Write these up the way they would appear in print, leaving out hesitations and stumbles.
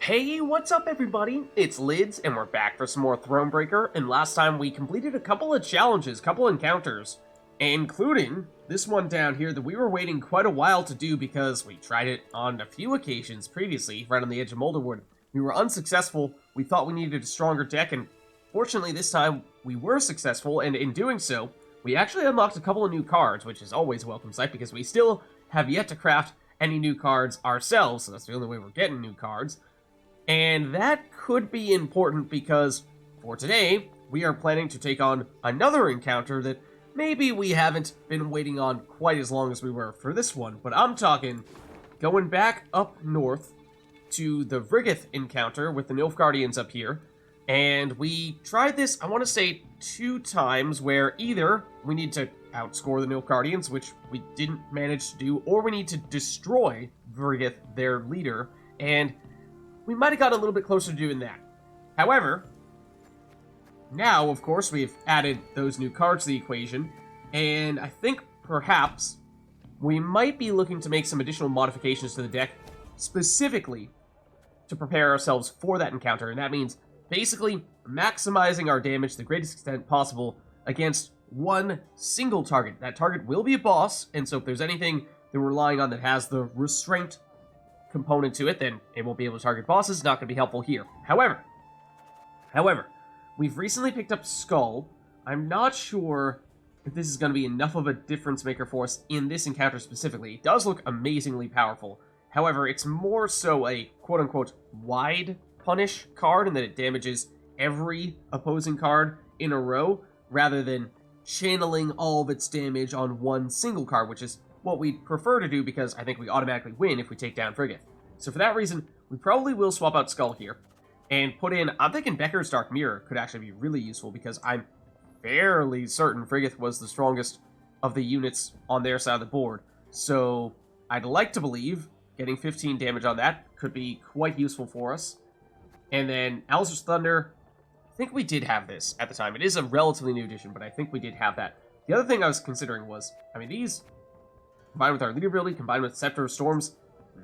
Hey, what's up everybody? It's Lyds, and we're back for some more Thronebreaker, and last time we completed a couple of challenges, couple encounters, including this one down here that we were waiting quite a while to do because we tried it on a few occasions previously, right on the edge of Molderwood. We were unsuccessful, we thought we needed a stronger deck, and fortunately this time we were successful, and in doing so, we actually unlocked a couple of new cards, which is always a welcome sight because we still have yet to craft any new cards ourselves, so that's the only way we're getting new cards. And that could be important because, for today, we are planning to take on another encounter that maybe we haven't been waiting on quite as long as we were for this one, but I'm talking going back up north to the Vrigith encounter with the Nilfgaardians up here, and we tried this, I want to say, 2 times, where either we need to outscore the Nilfgaardians, which we didn't manage to do, or we need to destroy Vrigith, their leader, and we might have got a little bit closer to doing that. However, now, of course, we've added those new cards to the equation, and I think perhaps we might be looking to make some additional modifications to the deck, specifically to prepare ourselves for that encounter, and that means basically maximizing our damage to the greatest extent possible against one single target. That target will be a boss, and so if there's anything that we're relying on that has the restraint component to it, then it won't be able to target bosses. It's not going to be helpful here. However, we've recently picked up Skull. I'm not sure if this is going to be enough of a difference maker for us in this encounter specifically. It does look amazingly powerful. However, it's more so a quote-unquote wide punish card in that it damages every opposing card in a row, rather than channeling all of its damage on one single card, which is what we'd prefer to do because I think we automatically win if we take down Vrigith. So for that reason, we probably will swap out Skull here and put in, I'm thinking Becker's Dark Mirror could actually be really useful because I'm fairly certain Vrigith was the strongest of the units on their side of the board. So I'd like to believe getting 15 damage on that could be quite useful for us. And then Alzur's Thunder, I think we did have this at the time. It is a relatively new edition, but I think we did have that. The other thing I was considering was, I mean, these combined with our leader ability, combined with Scepter of Storms,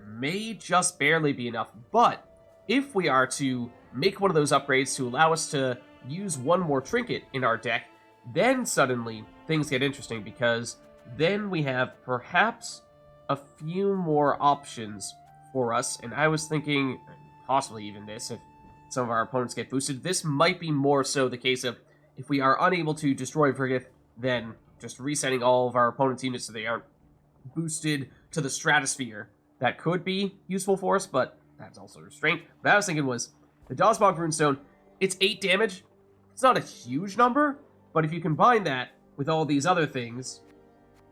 may just barely be enough. But if we are to make one of those upgrades to allow us to use one more trinket in our deck, then suddenly things get interesting, because then we have perhaps a few more options for us. And I was thinking, possibly even this, if some of our opponents get boosted, this might be more so the case of, if we are unable to destroy Vrigith, then just resetting all of our opponent's units so they aren't boosted to the stratosphere. That could be useful for us, but that's also restraint. What I was thinking was, the Dawsbog Runestone, it's 8 damage. It's not a huge number, but if you combine that with all these other things,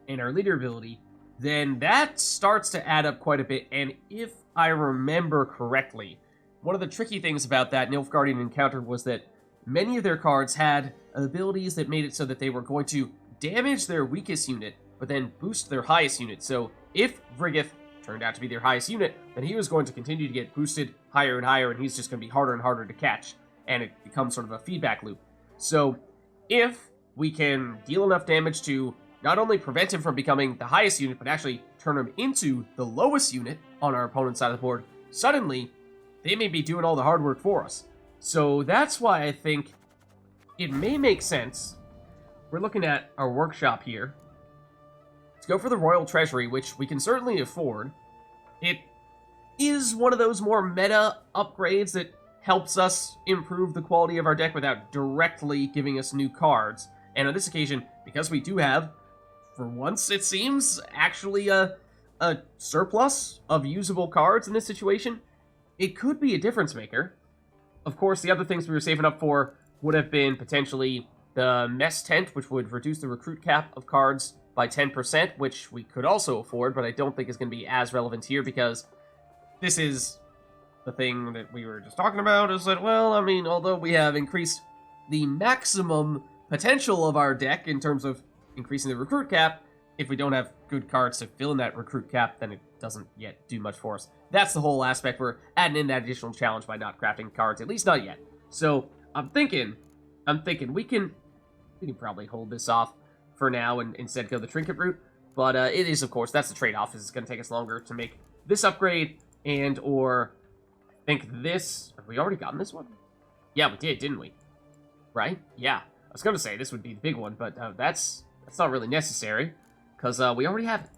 and our leader ability, then that starts to add up quite a bit, and if I remember correctly, one of the tricky things about that Nilfgaardian encounter was that many of their cards had abilities that made it so that they were going to damage their weakest unit, but then boost their highest unit. So if Vrigith turned out to be their highest unit, then he was going to continue to get boosted higher and higher, and he's just going to be harder and harder to catch, and it becomes sort of a feedback loop. So if we can deal enough damage to not only prevent him from becoming the highest unit, but actually turn him into the lowest unit on our opponent's side of the board, suddenly they may be doing all the hard work for us. So that's why I think it may make sense. We're looking at our workshop here. Let's go for the Royal Treasury, which we can certainly afford. It is one of those more meta upgrades that helps us improve the quality of our deck without directly giving us new cards. And on this occasion, because we do have, for once it seems, actually a surplus of usable cards in this situation, it could be a difference maker. Of course, the other things we were saving up for would have been potentially the Mess Tent, which would reduce the recruit cap of cards by 10%, which we could also afford, but I don't think is going to be as relevant here, because this is the thing that we were just talking about, is that, well, I mean, although we have increased the maximum potential of our deck in terms of increasing the recruit cap, if we don't have good cards to fill in that recruit cap, then it doesn't yet do much for us. That's the whole aspect. We're adding in that additional challenge by not crafting cards, at least not yet. So I'm thinking we can probably hold this off for now and instead go the trinket route. But it is, of course, that's the trade-off, is it's going to take us longer to make this upgrade, and or think this... Have we already gotten this one? Yeah, we did, didn't we? Right? Yeah. I was going to say this would be the big one, but that's not really necessary, because we already have it.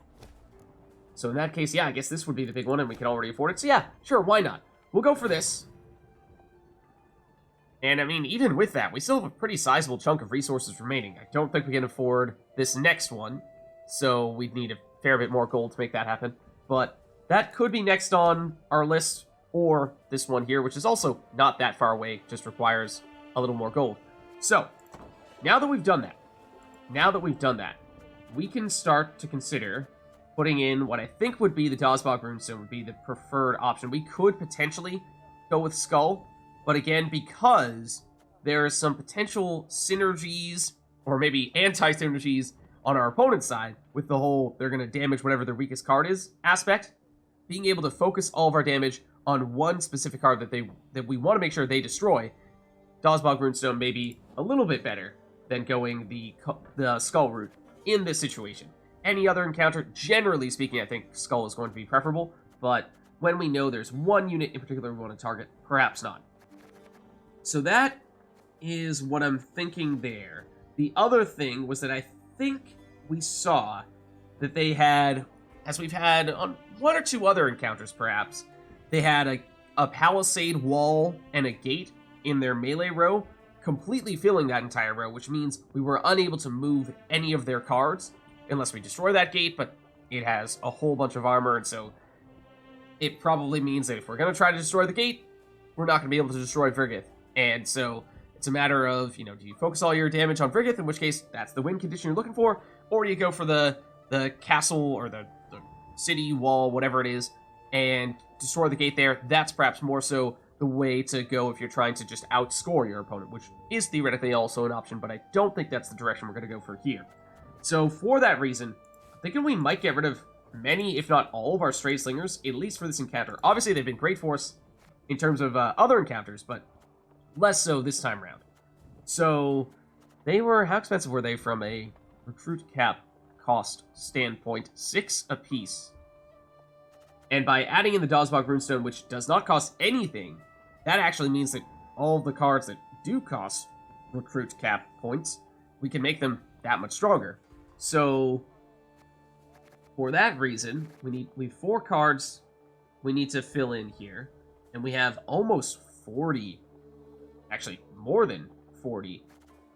So in that case, yeah, I guess this would be the big one, and we can already afford it. So yeah, sure, why not? We'll go for this. And, I mean, even with that, we still have a pretty sizable chunk of resources remaining. I don't think we can afford this next one, so we'd need a fair bit more gold to make that happen. But that could be next on our list, or this one here, which is also not that far away, just requires a little more gold. So, now that we've done that, we can start to consider putting in what I think would be the Dazbog Runestone would be the preferred option. We could potentially go with Skull, but again, because there are some potential synergies, or maybe anti-synergies, on our opponent's side, with the whole, they're going to damage whatever their weakest card is aspect, being able to focus all of our damage on one specific card that we want to make sure they destroy, Dazbog Runestone may be a little bit better than going the Skull route in this situation. Any other encounter, generally speaking, I think Skull is going to be preferable, but when we know there's one unit in particular we want to target, perhaps not. So that is what I'm thinking there. The other thing was that I think we saw that they had, as we've had on one or two other encounters perhaps, they had a palisade wall and a gate in their melee row, completely filling that entire row, which means we were unable to move any of their cards unless we destroy that gate, but it has a whole bunch of armor, and so it probably means that if we're going to try to destroy the gate, we're not going to be able to destroy Vrigith. And so it's a matter of, do you focus all your damage on Vrigith, in which case that's the win condition you're looking for, or you go for the castle or the city wall, whatever it is, and destroy the gate there. That's perhaps more so the way to go if you're trying to just outscore your opponent, which is theoretically also an option, but I don't think that's the direction we're going to go for here. So for that reason, I'm thinking we might get rid of many, if not all, of our Stray Slingers, at least for this encounter. Obviously, they've been great for us in terms of other encounters, but less so this time around. So they were, how expensive were they from a recruit cap cost standpoint? 6 apiece. And by adding in the Dazbog Runestone, which does not cost anything, that actually means that all of the cards that do cost recruit cap points, we can make them that much stronger. So for that reason, we have 4 cards we need to fill in here, and we have almost 40, actually more than 40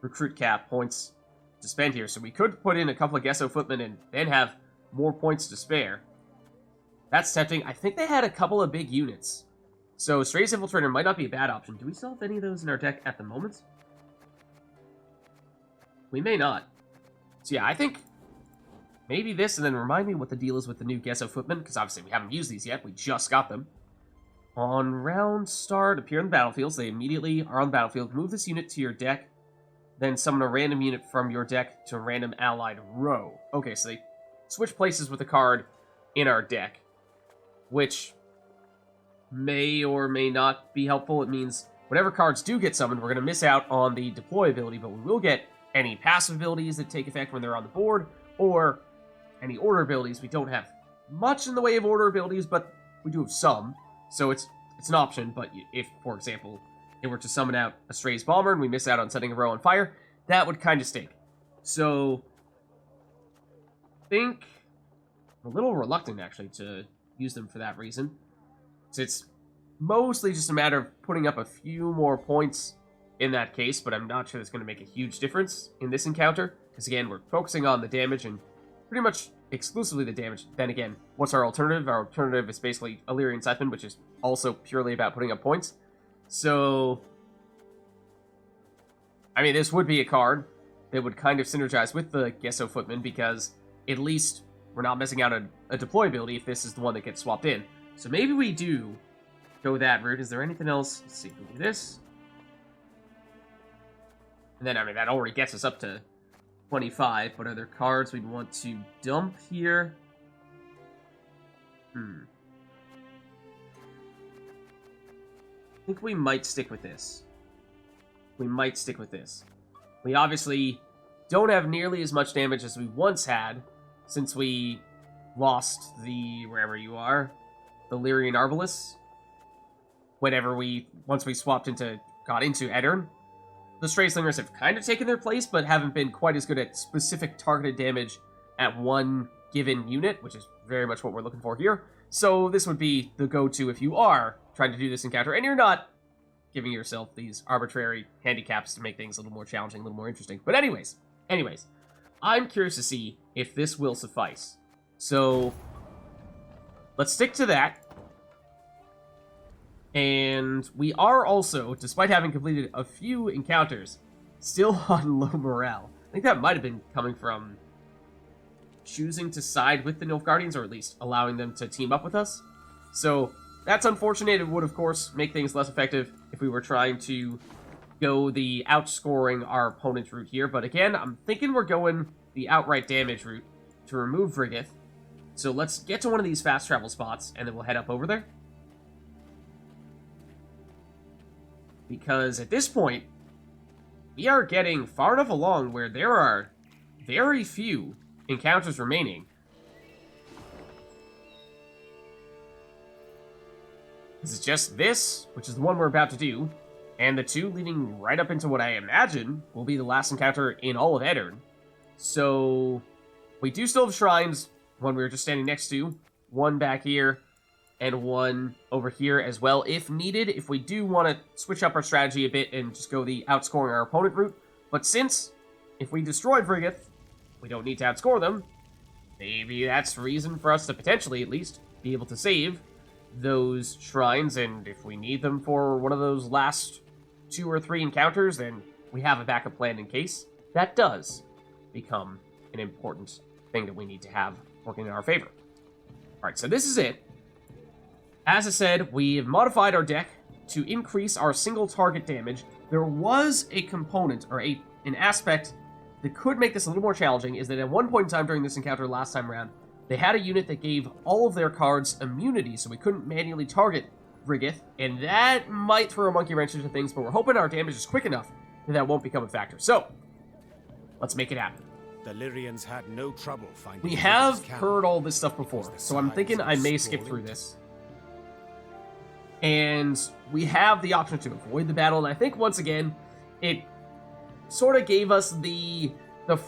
recruit cap points to spend here. So we could put in a couple of Gesso Footmen and then have more points to spare. That's tempting. I think they had a couple of big units, so Stray's Infiltrator might not be a bad option. Do we still have any of those in our deck at the moment? We may not. So yeah, I think maybe this, and then remind me what the deal is with the new Gesso Footmen, because obviously we haven't used these yet. We just got them. On round start, appear in the battlefield, so they immediately are on the battlefield. Move this unit to your deck, then summon a random unit from your deck to a random allied row. Okay, so they switch places with the card in our deck, which may or may not be helpful. It means whatever cards do get summoned, we're going to miss out on the deploy ability, but we will get any passive abilities that take effect when they're on the board, or any order abilities. We don't have much in the way of order abilities, but we do have some. So it's an option, but if, for example, it were to summon out a Stray's Bomber and we miss out on setting a row on fire, that would kind of stink. So I think I'm a little reluctant, actually, to use them for that reason. So it's mostly just a matter of putting up a few more points in that case, but I'm not sure that's going to make a huge difference in this encounter, because again, we're focusing on the damage and pretty much exclusively the damage. Then again, what's our alternative? Our alternative is basically a Lyrian Siphon, which is also purely about putting up points. So I mean, this would be a card that would kind of synergize with the Gesso Footman, because at least we're not missing out on a deploy ability if this is the one that gets swapped in. So maybe we do go that route. Is there anything else? Let's see, we do this. And then, I mean, that already gets us up to 25. What other cards we'd want to dump here? I think we might stick with this. We obviously don't have nearly as much damage as we once had, since we lost the, wherever you are, the Lyrian Arbalest. once we got into Eddern. The Stray Slingers have kind of taken their place, but haven't been quite as good at specific targeted damage at one given unit, which is very much what we're looking for here. So this would be the go-to if you are trying to do this encounter, and you're not giving yourself these arbitrary handicaps to make things a little more challenging, a little more interesting. But anyways, I'm curious to see if this will suffice. So let's stick to that. And we are also, despite having completed a few encounters, still on low morale. I think that might have been coming from choosing to side with the Nilfgaardians, or at least allowing them to team up with us. So that's unfortunate. It would, of course, make things less effective if we were trying to go the outscoring our opponent's route here. But again, I'm thinking we're going the outright damage route to remove Vrigith. So let's get to one of these fast travel spots, and then we'll head up over there. Because at this point, we are getting far enough along where there are very few encounters remaining. This is just this, which is the one we're about to do, and the two leading right up into what I imagine will be the last encounter in all of Eddern. So we do still have shrines, one we were just standing next to, one back here, and one over here as well, if needed, if we do want to switch up our strategy a bit and just go the outscoring our opponent route. But since, if we destroy Vrigith, we don't need to outscore them, maybe that's reason for us to potentially, at least, be able to save those shrines, and if we need them for one of those last 2 or 3 encounters, then we have a backup plan in case. That does become an important thing that we need to have working in our favor. Alright, so this is it. As I said, we have modified our deck to increase our single target damage. There was a component, or an aspect, that could make this a little more challenging, is that at one point in time during this encounter last time around, they had a unit that gave all of their cards immunity, so we couldn't manually target Vrigith, and that might throw a monkey wrench into things, but we're hoping our damage is quick enough that that won't become a factor. So, let's make it happen. The Lyrians had no trouble finding. We have heard all this stuff before, so I'm thinking I may skip through this. And we have the option to avoid the battle, and I think once again, it sort of gave us the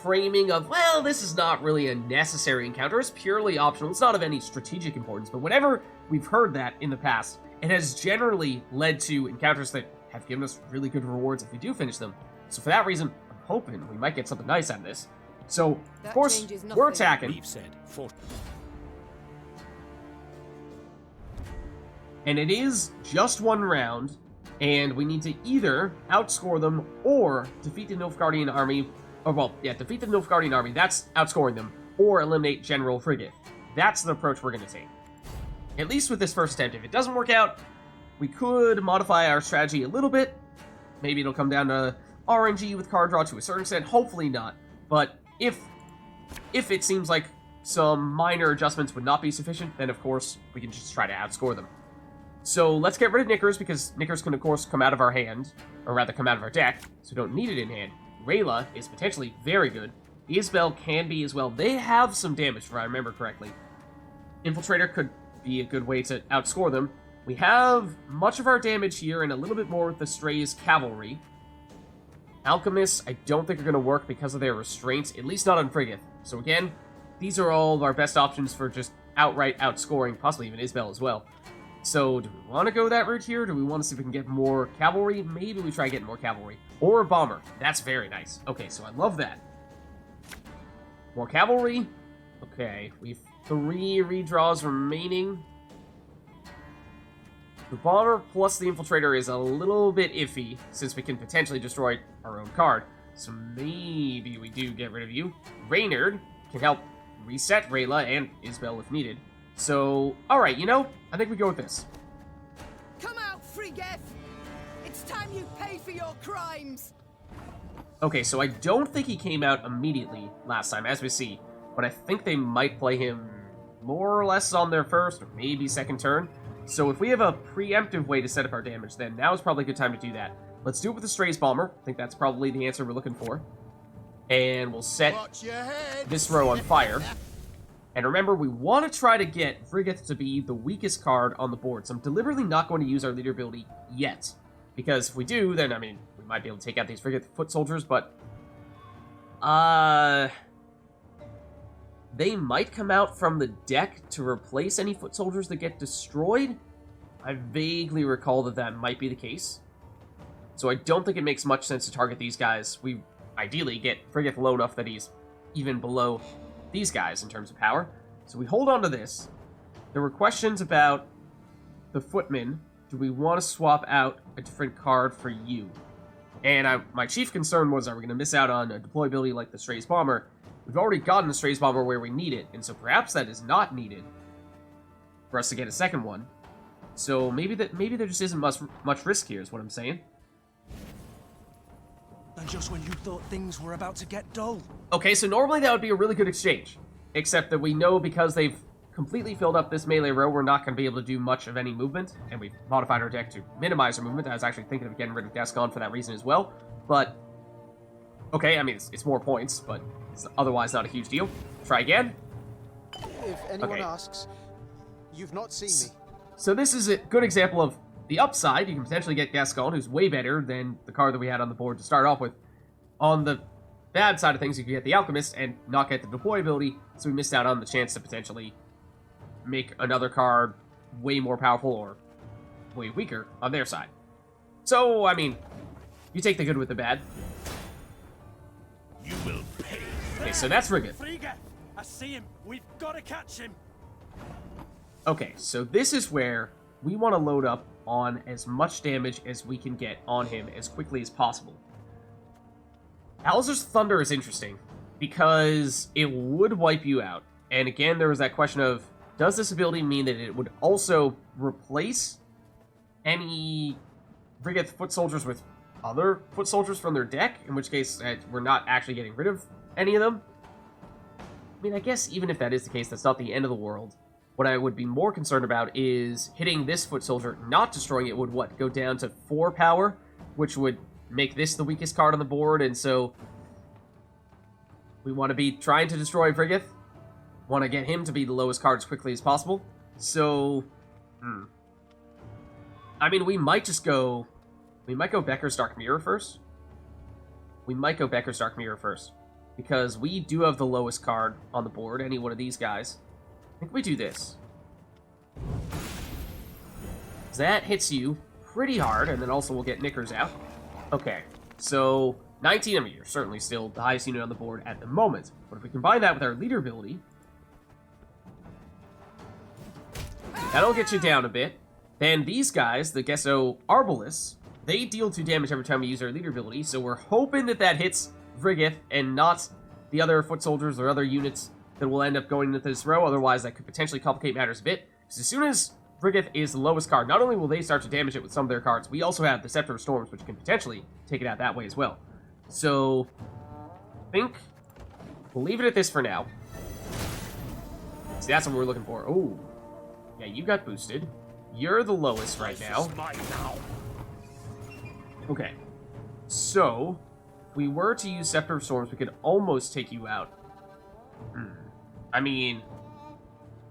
framing of, well, this is not really a necessary encounter, it's purely optional, it's not of any strategic importance, but whenever we've heard that in the past, it has generally led to encounters that have given us really good rewards if we do finish them. So for that reason, I'm hoping we might get something nice out of this. So, of course, we're attacking. Meve said, and it is just one round, and we need to either outscore them or defeat the Nilfgaardian army. Or, well, yeah, defeat the Nilfgaardian army, that's outscoring them, or eliminate General Vrigith. That's the approach we're going to take. At least with this first attempt. If it doesn't work out, we could modify our strategy a little bit. Maybe it'll come down to RNG with card draw to a certain extent. Hopefully not. But if it seems like some minor adjustments would not be sufficient, then of course we can just try to outscore them. So let's get rid of Knickers, because Knickers can of course come out of our hand, or rather come out of our deck, so we don't need it in hand. Rayla is potentially very good. Isbel can be as well. They have some damage, if I remember correctly. Infiltrator could be a good way to outscore them. We have much of our damage here and a little bit more with the Stray's cavalry. Alchemists, I don't think are going to work because of their restraints, at least not on Vrigith. So again, these are all of our best options for just outright outscoring, possibly even Isbel as well. So, do we want to go that route here? Do we want to see if we can get more cavalry? Maybe we try getting more cavalry. Or a bomber. That's very nice. Okay, so I love that. More cavalry. Okay, we've 3 redraws remaining. The bomber plus the infiltrator is a little bit iffy, since we can potentially destroy our own card. So maybe we do get rid of you. Reynard can help reset Rayla and Isbel if needed. So, alright, you know, I think we go with this. Come out, Vrigith! It's time you pay for your crimes! Okay, so I don't think he came out immediately last time, as we see. But I think they might play him more or less on their first, or maybe second turn. So if we have a preemptive way to set up our damage, then now is probably a good time to do that. Let's do it with the Strays Bomber. I think that's probably the answer we're looking for. And we'll set this row on fire. And remember, we want to try to get Frigeth to be the weakest card on the board, so I'm deliberately not going to use our leader ability yet. Because if we do, then, I mean, we might be able to take out these Frigeth foot soldiers, but... They might come out from the deck to replace any foot soldiers that get destroyed. I vaguely recall that that might be the case. So I don't think it makes much sense to target these guys. We ideally get Frigeth low enough that he's even below these guys in terms of power. So we hold on to this. There were questions about the footmen. Do we want to swap out a different card for you? And my chief concern was, are we going to miss out on a deployability like the Strays Bomber? We've already gotten the Strays Bomber where we need it, and so perhaps that is not needed for us to get a second one. So maybe there just isn't much risk here, is what I'm saying. And just when you thought things were about to get dull. Okay, so normally that would be a really good exchange. Except that we know because they've completely filled up this melee row, we're not going to be able to do much of any movement. And we've modified our deck to minimize our movement. I was actually thinking of getting rid of Gascon for that reason as well. But, okay, I mean, it's more points, but it's otherwise not a huge deal. Try again. If anyone asks, you've not seen me. So this is a good example of the upside. You can potentially get Gascon, who's way better than the card that we had on the board to start off with. On the bad side of things, you can get the Alchemist and not get the deploy ability, so we missed out on the chance to potentially make another card way more powerful or way weaker on their side. So, I mean, you take the good with the bad. You will pay. Okay, so that's Frigeth. Frigga! I see him. We've got to catch him. Okay, so this is where we want to load up on as much damage as we can get on him as quickly as possible. Alzur's Thunder is interesting because it would wipe you out. And again, there was that question of, does this ability mean that it would also replace any Frigeth foot soldiers with other foot soldiers from their deck? In which case, we're not actually getting rid of any of them. I mean, I guess even if that is the case, that's not the end of the world. What I would be more concerned about is hitting this foot soldier, not destroying it would, go down to 4 power, which would make this the weakest card on the board, and so we want to be trying to destroy Frigeth. Want to get him to be the lowest card as quickly as possible. So, I mean, we might go Becker's Dark Mirror first. Because we do have the lowest card on the board, any one of these guys. I think we do this. That hits you pretty hard, and then also we'll get Knickers out. Okay, so 19, I mean, you're certainly still the highest unit on the board at the moment. But if we combine that with our leader ability, that'll get you down a bit. Then these guys, the Gesso Arbalists, they deal 2 damage every time we use our leader ability, so we're hoping that that hits Frigeth and not the other foot soldiers or other units that will end up going into this row. Otherwise, that could potentially complicate matters a bit. Because as soon as Frigeth is the lowest card, not only will they start to damage it with some of their cards, we also have the Scepter of Storms, which can potentially take it out that way as well. So, I think we'll leave it at this for now. See, that's what we're looking for. Oh, yeah, you got boosted. You're the lowest right now. Okay, so if we were to use Scepter of Storms, we could almost take you out. I mean,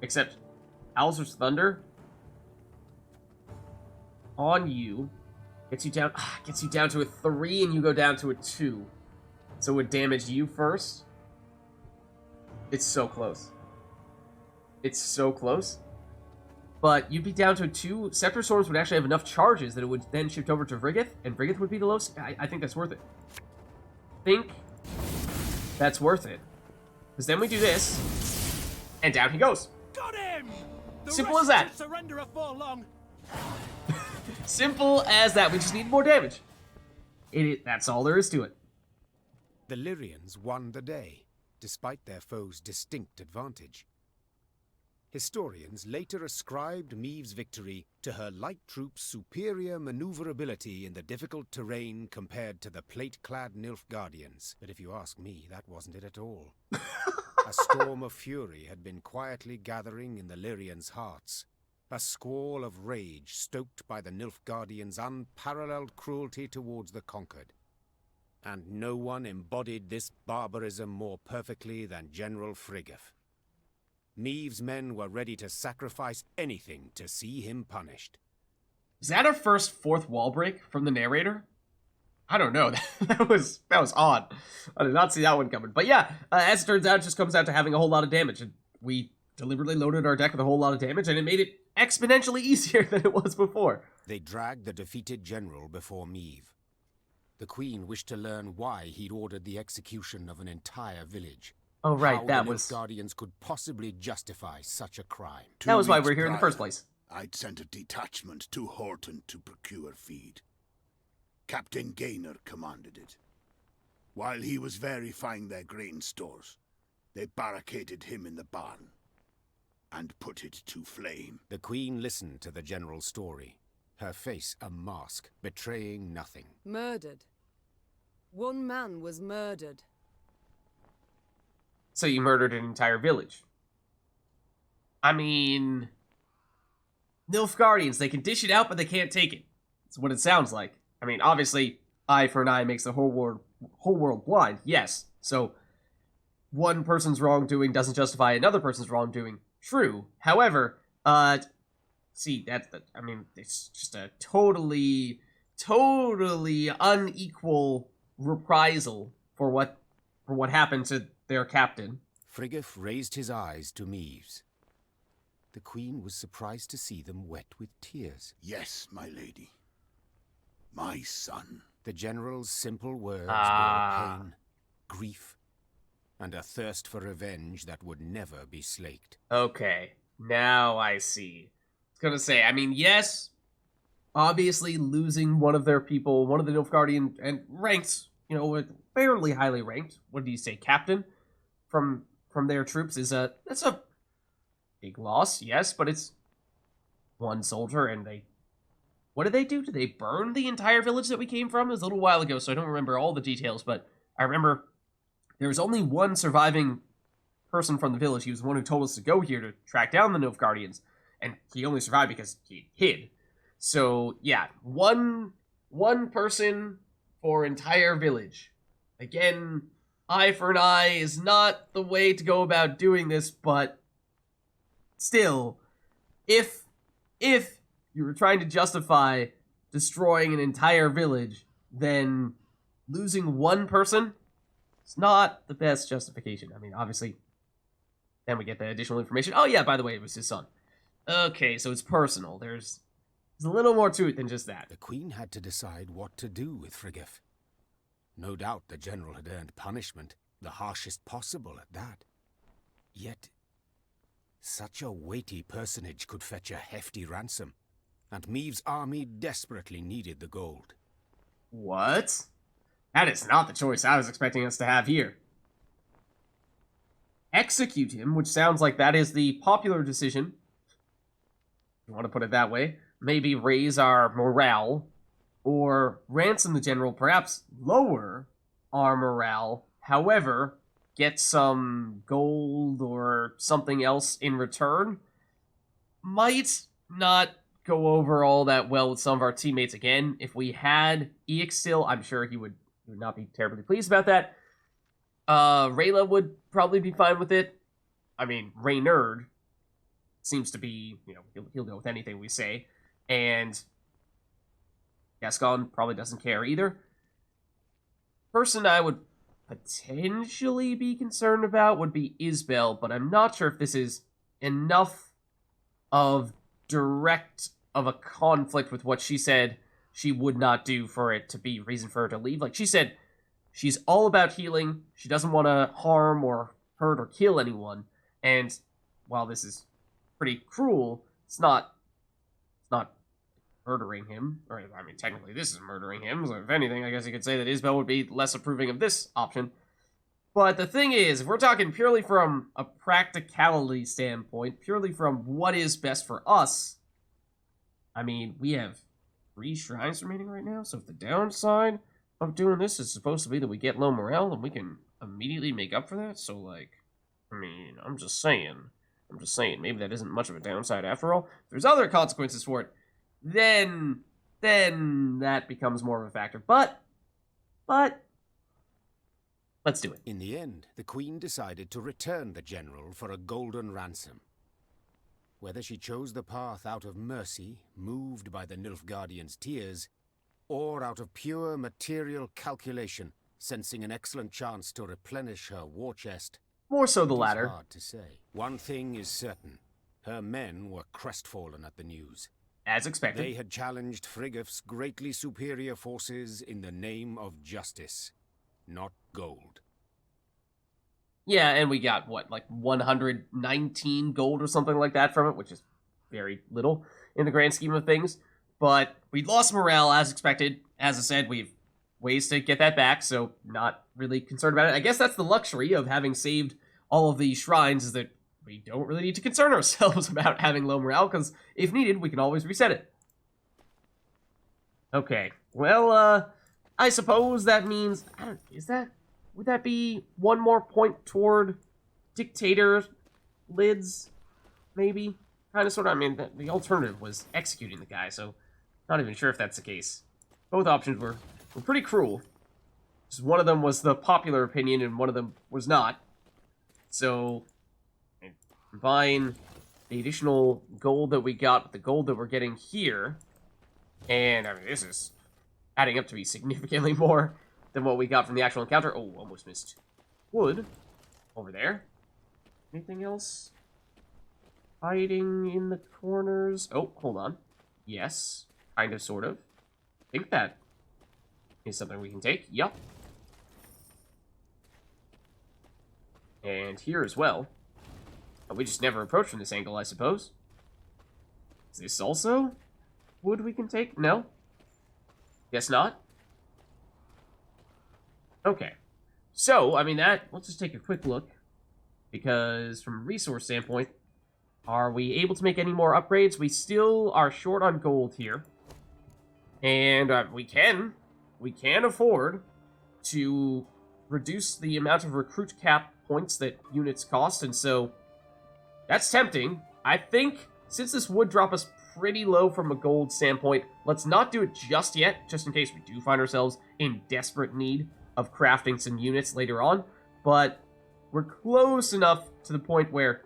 except Alzur's Thunder on you gets you down to a 3, and you go down to a 2. So it would damage you first. It's so close. It's so close. But you'd be down to a 2. Scepter Storms would actually have enough charges that it would then shift over to Frigeth, and Frigeth would be the lowest. I think that's worth it. Think that's worth it. Because then we do this, and down he goes. Got him! Simple as that. Surrender afore long. Simple as that. We just need more damage. That's all there is to it. The Lyrians won the day, despite their foe's distinct advantage. Historians later ascribed Meve's victory to her light troops' superior maneuverability in the difficult terrain compared to the plate-clad Nilfgaardians. But if you ask me, that wasn't it at all. A storm of fury had been quietly gathering in the Lyrians' hearts, a squall of rage stoked by the Nilfgaardians' unparalleled cruelty towards the conquered. And no one embodied this barbarism more perfectly than General Frigeth. Meve's men were ready to sacrifice anything to see him punished. Is that our first fourth wall break from the narrator? I don't know. that was odd. I did not see that one coming. But yeah, as it turns out, it just comes out to having a whole lot of damage. And we deliberately loaded our deck with a whole lot of damage, and it made it exponentially easier than it was before. They dragged the defeated general before Meve. The queen wished to learn why he'd ordered the execution of an entire village. Oh, right, How that the was... Guardians could possibly justify such a crime. That was why we're here in the first place. I'd sent a detachment to Horton to procure feed. Captain Gaynor commanded it. While he was verifying their grain stores, they barricaded him in the barn and put it to flame. The queen listened to the general's story, her face a mask, betraying nothing. Murdered. One man was murdered. So you murdered an entire village. I mean... Nilfgaardians, they can dish it out, but they can't take it. That's what it sounds like. I mean, obviously, eye for an eye makes the whole world blind, yes. So, one person's wrongdoing doesn't justify another person's wrongdoing. True. However, see, I mean, it's just a totally unequal reprisal for what happened to their captain. Frigga raised his eyes to Meve's. The queen was surprised to see them wet with tears. Yes, my lady. My son. The general's simple words bore pain, grief, and a thirst for revenge that would never be slaked. Okay, now I see. I was gonna say, I mean, yes, obviously losing one of their people, one of the Nilfgaardian, and ranked, fairly highly ranked, what do you say, captain, from their troops that's a big loss, yes, but it's one soldier, and what did they do? Did they burn the entire village that we came from? It was a little while ago, so I don't remember all the details, but I remember there was only one surviving person from the village. He was the one who told us to go here to track down the Nilfgaardians, and he only survived because he hid. So, yeah, one person for entire village. Again, eye for an eye is not the way to go about doing this, but still, if you were trying to justify destroying an entire village, then losing one person is not the best justification. I mean, obviously, then we get the additional information. Oh yeah, by the way, it was his son. Okay, so it's personal. There's a little more to it than just that. The queen had to decide what to do with Frigga. No doubt the general had earned punishment, the harshest possible at that. Yet, such a weighty personage could fetch a hefty ransom, and Meve's army desperately needed the gold. What? That is not the choice I was expecting us to have here. Execute him, which sounds like that is the popular decision. If you want to put it that way. Maybe raise our morale, or ransom the general, perhaps lower our morale. However, get some gold or something else in return. Might not go over all that well with some of our teammates again. If we had Eek still, I'm sure he would not be terribly pleased about that. Rayla would probably be fine with it. I mean, Raynerd seems to be, he'll go with anything we say. And Gascon probably doesn't care either. Person I would potentially be concerned about would be Isbel, but I'm not sure if this is enough of direct of a conflict with what she said she would not do for it to be reason for her to leave. Like she said, she's all about healing. She doesn't want to harm or hurt or kill anyone. And while this is pretty cruel, it's not murdering him. Or, I mean, technically this is murdering him. So if anything, I guess you could say that Isbel would be less approving of this option. But the thing is, if we're talking purely from a practicality standpoint, purely from what is best for us, I mean, we have 3 shrines remaining right now, so if the downside of doing this is supposed to be that we get low morale, then we can immediately make up for that, so, like, I mean, I'm just saying, maybe that isn't much of a downside after all. If there's other consequences for it, then that becomes more of a factor, but Let's do it. In the end, the Queen decided to return the general for a golden ransom. Whether she chose the path out of mercy, moved by the Nilfgaardian's tears, or out of pure material calculation, sensing an excellent chance to replenish her war chest, More so the it is latter. hard to say. One thing is certain. Her men were crestfallen at the news. As expected. They had challenged Friggif's greatly superior forces in the name of justice, not gold. Yeah, and we got, what, like 119 gold or something like that from it, which is very little in the grand scheme of things. But we lost morale as expected. As I said, we have ways to get that back, so not really concerned about it. I guess that's the luxury of having saved all of these shrines, is that we don't really need to concern ourselves about having low morale, because if needed, we can always reset it. Okay, well, I suppose that means, would that be one more point toward dictator lids, maybe? Kind of, sort of, I mean, the alternative was executing the guy, so not even sure if that's the case. Both options were pretty cruel. Just one of them was the popular opinion, and one of them was not. So, combine the additional gold that we got with the gold that we're getting here, and I mean, this is adding up to be significantly more than what we got from the actual encounter. Oh, almost missed. Wood over there. Anything else? Hiding in the corners. Oh, hold on. Yes, kind of, sort of. I think that is something we can take. Yup. And here as well. We just never approached from this angle, I suppose. Is this also wood we can take? No? Guess not. Okay. So, I mean, let's just take a quick look. Because from a resource standpoint, are we able to make any more upgrades? We still are short on gold here. And we can afford to reduce the amount of recruit cap points that units cost, and so that's tempting. I think since this would drop us pretty low from a gold standpoint, let's not do it just yet, just in case we do find ourselves in desperate need of crafting some units later on. But we're close enough to the point where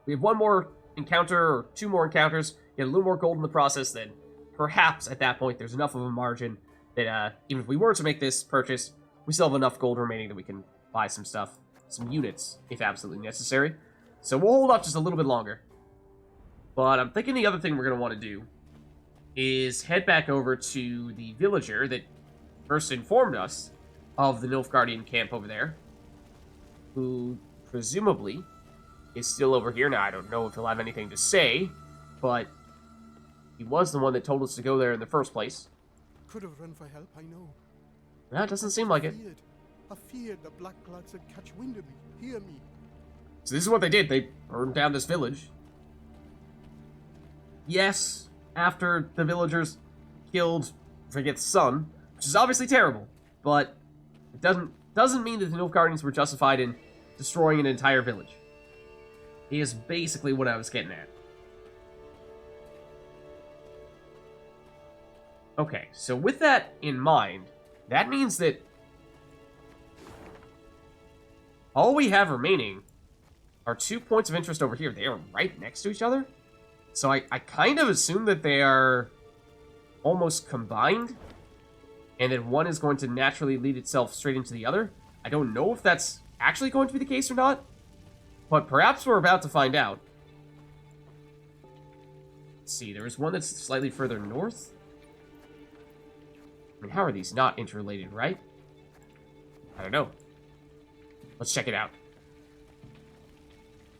we have one more encounter or two more encounters, get a little more gold in the process, then perhaps at that point there's enough of a margin that even if we were to make this purchase, we still have enough gold remaining that we can buy some stuff, some units, if absolutely necessary. So we'll hold off just a little bit longer. But I'm thinking the other thing we're going to want to do is head back over to the villager that first informed us of the Nilfgaardian camp over there, who presumably is still over here. Now, I don't know if he'll have anything to say, but he was the one that told us to go there in the first place. Could have run for help, I know. Well, it doesn't seem like it. I feared the Blackclads would catch wind of me, hear me. So this is what they did. They burned down this village. Yes, after the villagers killed Friggate's son, which is obviously terrible, but it doesn't mean that the Nilfgaardians were justified in destroying an entire village. Is basically what I was getting at. Okay, so with that in mind, that means that all we have remaining are 2 points of interest over here. They are right next to each other. So I kind of assume that they are almost combined, and that one is going to naturally lead itself straight into the other. I don't know if that's actually going to be the case or not, but perhaps we're about to find out. Let's see, there is one that's slightly further north. I mean, how are these not interrelated, right? I don't know. Let's check it out.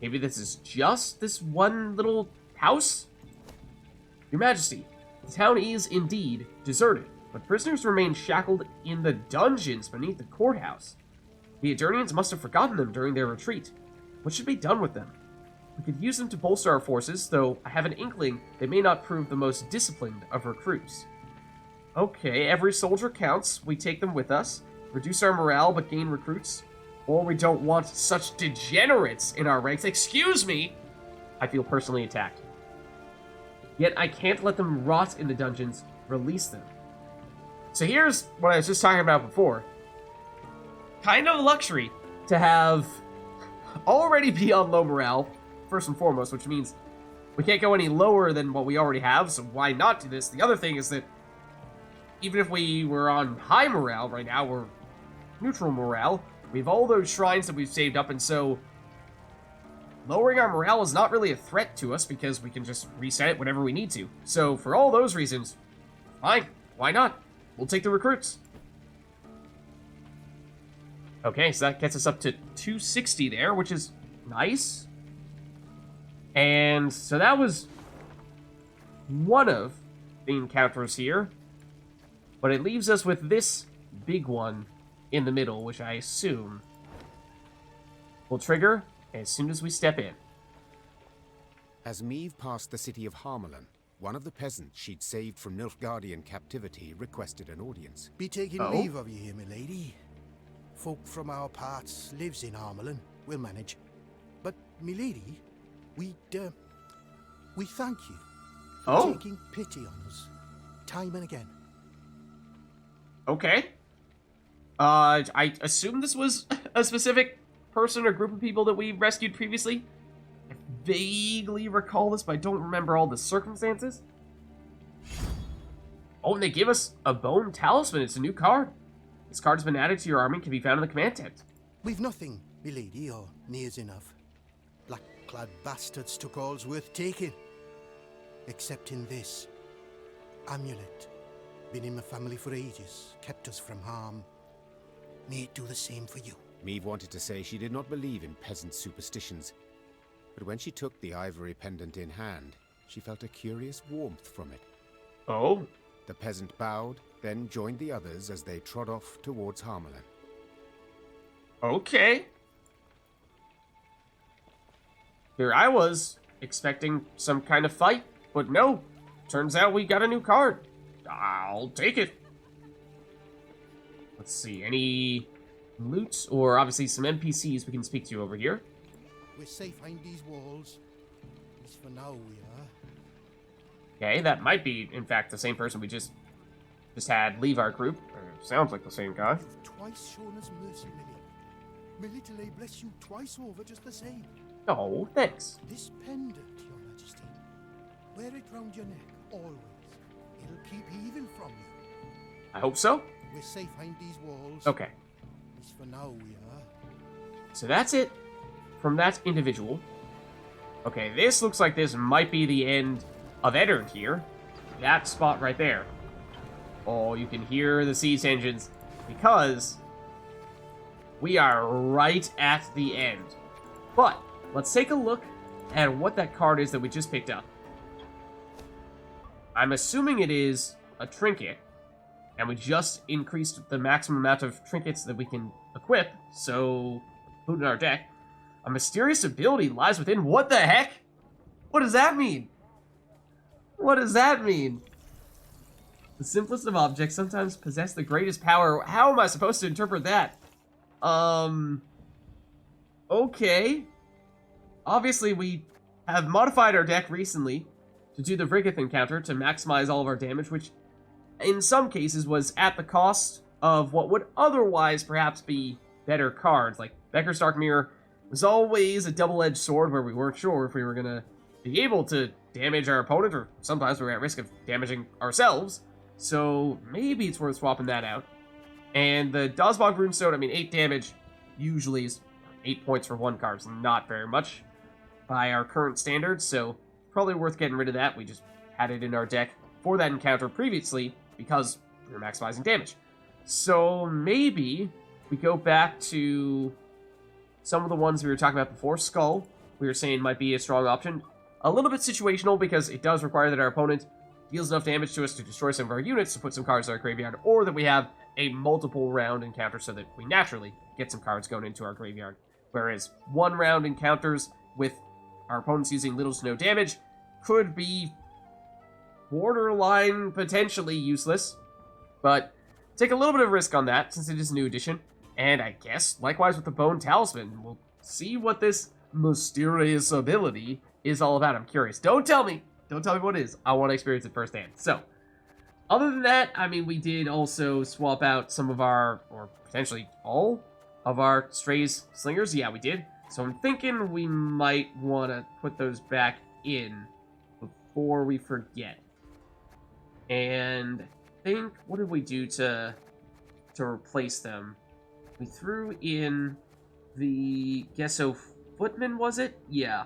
Maybe this is just this one little house? Your Majesty, the town is indeed deserted, but prisoners remain shackled in the dungeons beneath the courthouse. The Eternians must have forgotten them during their retreat. What should be done with them? We could use them to bolster our forces, though I have an inkling they may not prove the most disciplined of recruits. Okay, every soldier counts. We take them with us, reduce our morale but gain recruits. Or we don't want such degenerates in our ranks. Excuse me! I feel personally attacked. Yet I can't let them rot in the dungeons. Release them. So here's what I was just talking about before. kind of a luxury to have already be on low morale, first and foremost, which means we can't go any lower than what we already have, so why not do this? The other thing is that even if we were on high morale right now, we're neutral morale. We have all those shrines that we've saved up, and so lowering our morale is not really a threat to us because we can just reset it whenever we need to. So for all those reasons, fine, why not? We'll take the recruits. Okay, so that gets us up to 260 there, which is nice. And so that was one of the encounters here. But it leaves us with this big one in the middle, which I assume will trigger as soon as we step in. As Meve passed the city of Harmelin, one of the peasants she'd saved from Nilfgaardian captivity requested an audience. Be taking leave of you here, milady. Folk from our parts lives in Harmelin. We'll manage. But, milady, we thank you for taking pity on us, time and again. Okay. I assume this was a specific person or group of people that we rescued previously. I vaguely recall this, but I don't remember all the circumstances. Oh, and they give us a bone talisman. It's a new card. This card has been added to your army and can be found in the command tent. We've nothing, milady, or nears enough. Black-clad bastards took all's worth taking. Except in this amulet. Been in my family for ages, kept us from harm. May it do the same for you. Meve wanted to say she did not believe in peasant superstitions, but when she took the ivory pendant in hand, she felt a curious warmth from it. Oh? The peasant bowed, then joined the others as they trod off towards Harmelin. Okay. Here I was, expecting some kind of fight, but no. Turns out we got a new card. I'll take it. Let's see, any loot or obviously some NPCs we can speak to over here. We're safe behind these walls. At least for now we are. Okay, that might be, in fact, the same person we just had leave our group. Sounds like the same guy. You've twice shown us mercy, Millie. Military bless you twice over just the same. Oh, thanks. This pendant, your majesty. Wear it round your neck, always. It'll keep evil from you. I hope so. We're safe behind these walls. Okay. At least for now we are. So that's it from that individual. Okay, this looks like this might be the end of Eddard here. That spot right there. Oh, you can hear the siege engines because we are right at the end. But let's take a look at what that card is that we just picked up. I'm assuming it is a trinket, and we just increased the maximum amount of trinkets that we can equip, so put in our deck. A mysterious ability lies within. What the heck? What does that mean? What does that mean? The simplest of objects sometimes possess the greatest power. How am I supposed to interpret that? Okay. Obviously, we have modified our deck recently to do the Vrigith encounter to maximize all of our damage, which in some cases was at the cost of what would otherwise perhaps be better cards. Like Becker's Dark Mirror was always a double-edged sword where we weren't sure if we were going to be able to damage our opponent, or sometimes we were at risk of damaging ourselves. So maybe it's worth swapping that out. And the Dazbog Runestone, I mean, 8 damage usually is 8 points for one card, so not very much by our current standards, so probably worth getting rid of that. We just had it in our deck for that encounter previously because we were maximizing damage. So maybe we go back to some of the ones we were talking about before. Skull, we were saying might be a strong option. A little bit situational because it does require that our opponent deals enough damage to us to destroy some of our units to put some cards in our graveyard, or that we have a multiple round encounter so that we naturally get some cards going into our graveyard. Whereas one round encounters with our opponents using little to no damage could be borderline potentially useless, but take a little bit of risk on that since it is a new edition. And I guess likewise with the Bone Talisman, we'll see what this mysterious ability is all about. I'm curious. Don't tell me what it is. I want to experience it firsthand. So, other than that, I mean, we did also swap out some of our, or potentially all of our Strays Slingers? Yeah, we did. So I'm thinking we might want to put those back in before we forget. And I think, what did we do to replace them? We threw in the Gesso Footman, was it? Yeah.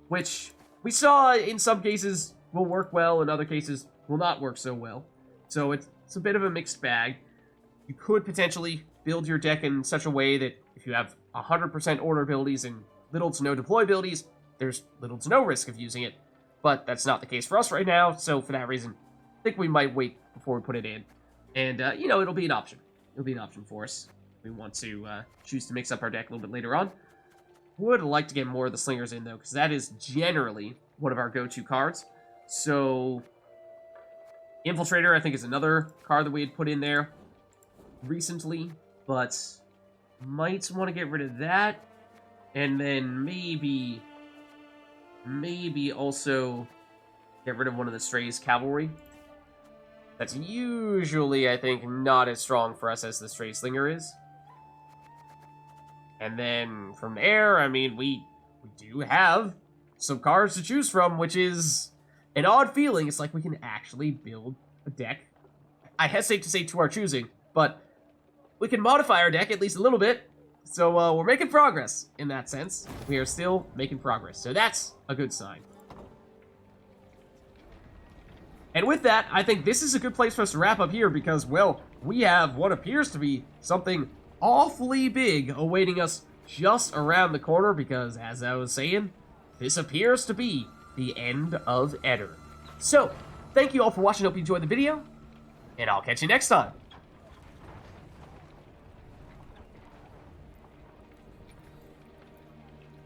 Which we saw in some cases will work well, in other cases will not work so well. So it's a bit of a mixed bag. You could potentially build your deck in such a way that if you have 100% order abilities and little to no deploy abilities, there's little to no risk of using it. But that's not the case for us right now, so for that reason, I think we might wait before we put it in. And, you know, it'll be an option. It'll be an option for us. We want to choose to mix up our deck a little bit later on. Would like to get more of the Slingers in, though, because that is generally one of our go-to cards. So, Infiltrator, I think, is another card that we had put in there recently, but might want to get rid of that, and then maybe also get rid of one of the Strays Cavalry. That's usually, I think, not as strong for us as the Stray Slinger is. And then from there, I mean, we do have some cards to choose from, which is an odd feeling. It's like we can actually build a deck. I hesitate to say to our choosing, but we can modify our deck at least a little bit. So we're making progress in that sense. We are still making progress. So that's a good sign. And with that, I think this is a good place for us to wrap up here because, well, we have what appears to be something awfully big awaiting us just around the corner because, as I was saying, this appears to be the end of Eder. So, thank you all for watching. Hope you enjoyed the video, and I'll catch you next time.